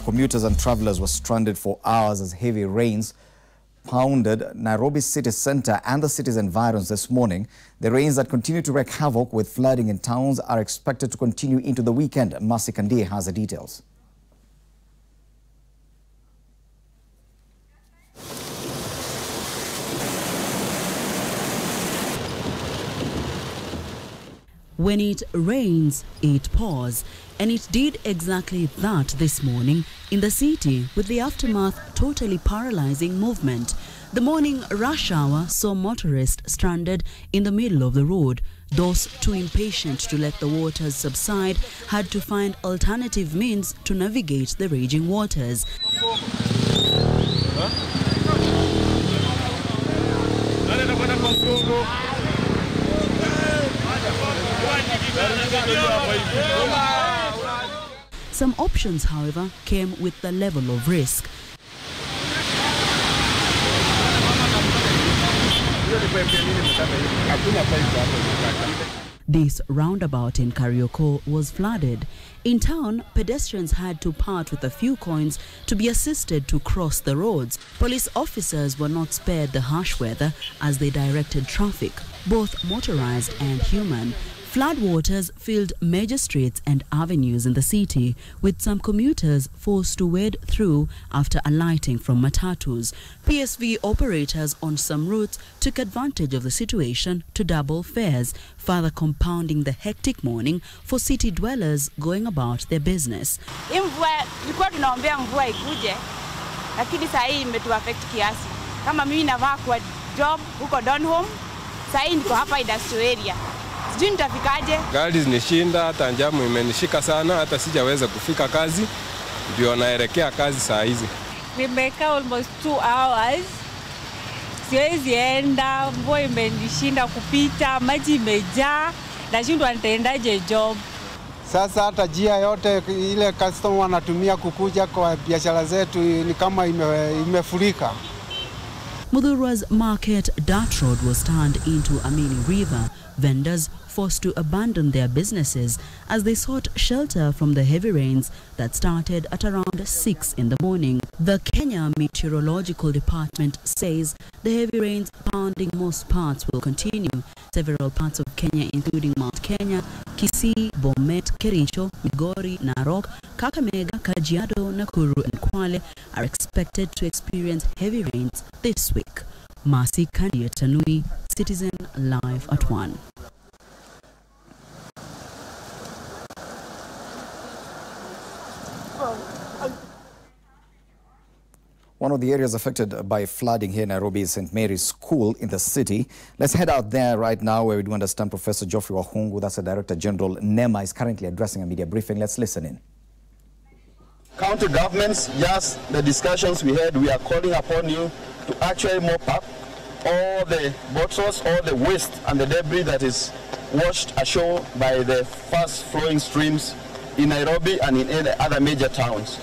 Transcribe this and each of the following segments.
Commuters and travelers were stranded for hours as heavy rains pounded Nairobi city centre and the city's environs this morning. The rains that continue to wreak havoc with flooding in towns are expected to continue into the weekend. Mercy Kandie has the details. When it rains, it pours. And it did exactly that this morning in the city, with the aftermath totally paralyzing movement. The morning rush hour saw motorists stranded in the middle of the road. Those too impatient to let the waters subside had to find alternative means to navigate the raging waters. Some options, however, came with the level of risk. This roundabout in Karioko was flooded. In town, pedestrians had to part with a few coins to be assisted to cross the roads. Police officers were not spared the harsh weather as they directed traffic, both motorized and human. Floodwaters filled major streets and avenues in the city, with some commuters forced to wade through after alighting from matatus. PSV operators on some routes took advantage of the situation to double fares, further compounding the hectic morning for city dwellers going about their business. Tulikuwa tunaombea mvua ikuje, lakini saa hii imetuaffect kiasi. Kama mimi navaa kwa job huko Donholm, saa hii niko hapa industrial area. Sijui nitafikaje. Gari zinishinda, hata njamu imenishika sana, hata sijaweza kufika kazi, ndio naelekea kazi saa hizi. Nimekaa almost 2 hours. Siwezi enda, mvua imenishinda kupita, maji imejaa, nashindwa nitaendaje job. Sasa hata njia yote ile customer wanatumia kukuja kwa biashara zetu ni kama imefurika. Mudhurwa's market dirt road was turned into a mini river. Vendors forced to abandon their businesses as they sought shelter from the heavy rains that started at around 6 in the morning. The Kenya Meteorological Department says the heavy rains pounding most parts will continue. Several parts of Kenya, including Mount Kenya, Kisii, Bomet, Kericho, Migori, Narok, Kakamega, Kajiado, Nakuru and Kwale are expected to experience heavy rains this week. Mercy Kandie, Tanui, Citizen Live at 1. One of the areas affected by flooding here in Nairobi is St. Mary's School in the city. Let's head out there right now where we do understand Professor Geoffrey Wahungu, that's the Director General, NEMA, is currently addressing a media briefing. Let's listen in. County governments, just the discussions we had, we are calling upon you to actually mop up all the bottles, all the waste and the debris that is washed ashore by the fast flowing streams in Nairobi and in other major towns.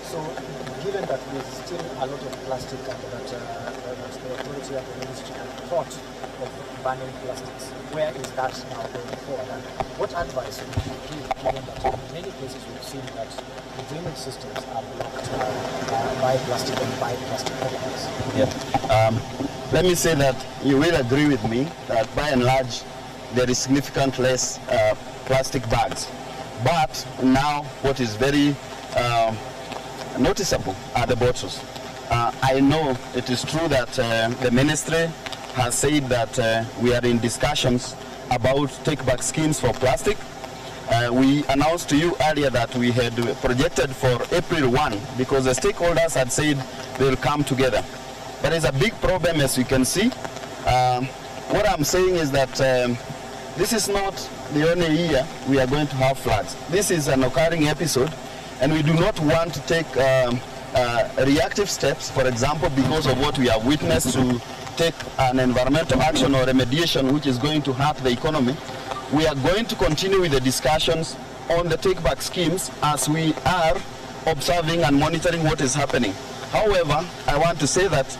So, given that there's still a lot of plastic and that the authority and the ministry have thought of banning plastics, where is that now going forward? And what advice would you give, given that in many places we've seen that the drainage systems are blocked by plastic and by plastic products? Yeah. Let me say that you will agree with me that by and large there is significant less plastic bags. But now what is very noticeable are the bottles. I know it is true that the ministry has said that we are in discussions about take-back schemes for plastic. We announced to you earlier that we had projected for April 1 because the stakeholders had said they will come together. But there's a big problem, as you can see. What I'm saying is that this is not the only year we are going to have floods. This is an occurring episode, and we do not want to take reactive steps, for example, because of what we have witnessed, to take an environmental action or remediation which is going to hurt the economy. We are going to continue with the discussions on the take-back schemes as we are observing and monitoring what is happening. However, I want to say that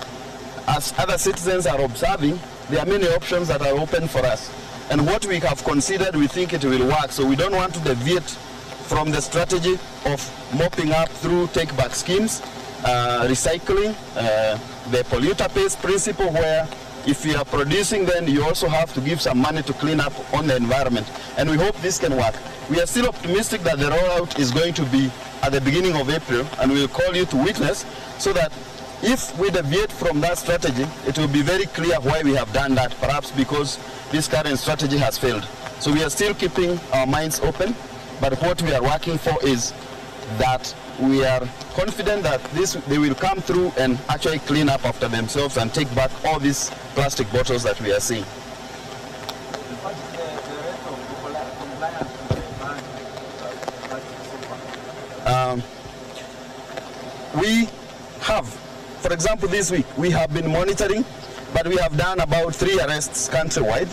as other citizens are observing, there are many options that are open for us. And what we have considered, we think it will work. So we don't want to deviate from the strategy of mopping up through take-back schemes, recycling, the polluter pays principle, where if you are producing, then you also have to give some money to clean up on the environment. And we hope this can work. We are still optimistic that the rollout is going to be at the beginning of April, and we will call you to witness, so that if we deviate from that strategy, it will be very clear why we have done that, perhaps because this current strategy has failed. So we are still keeping our minds open, but what we are working for is that we are confident that they will come through and actually clean up after themselves and take back all these plastic bottles that we are seeing. We have, for example, this week, we have been monitoring, but we have done about 3 arrests countrywide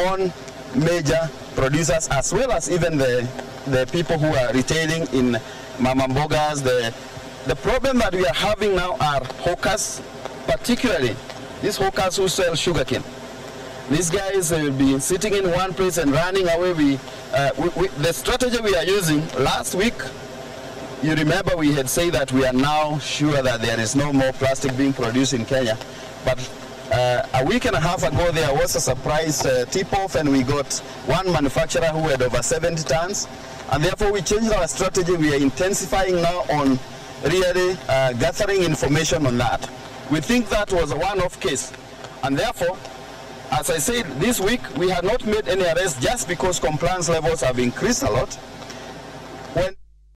on major producers, as well as even the people who are retailing in Mama Mbogas. The problem that we are having now are hawkers, particularly these hawkers who sell sugarcane. These guys will be sitting in one place and running away. The strategy we are using last week, you remember we had said that we are now sure that there is no more plastic being produced in Kenya. But a week and a half ago, there was a surprise tip-off, and we got one manufacturer who had over 70 tons. And therefore, we changed our strategy. We are intensifying now on really gathering information on that. We think that was a one-off case. And therefore, as I said, this week, we have not made any arrests just because compliance levels have increased a lot.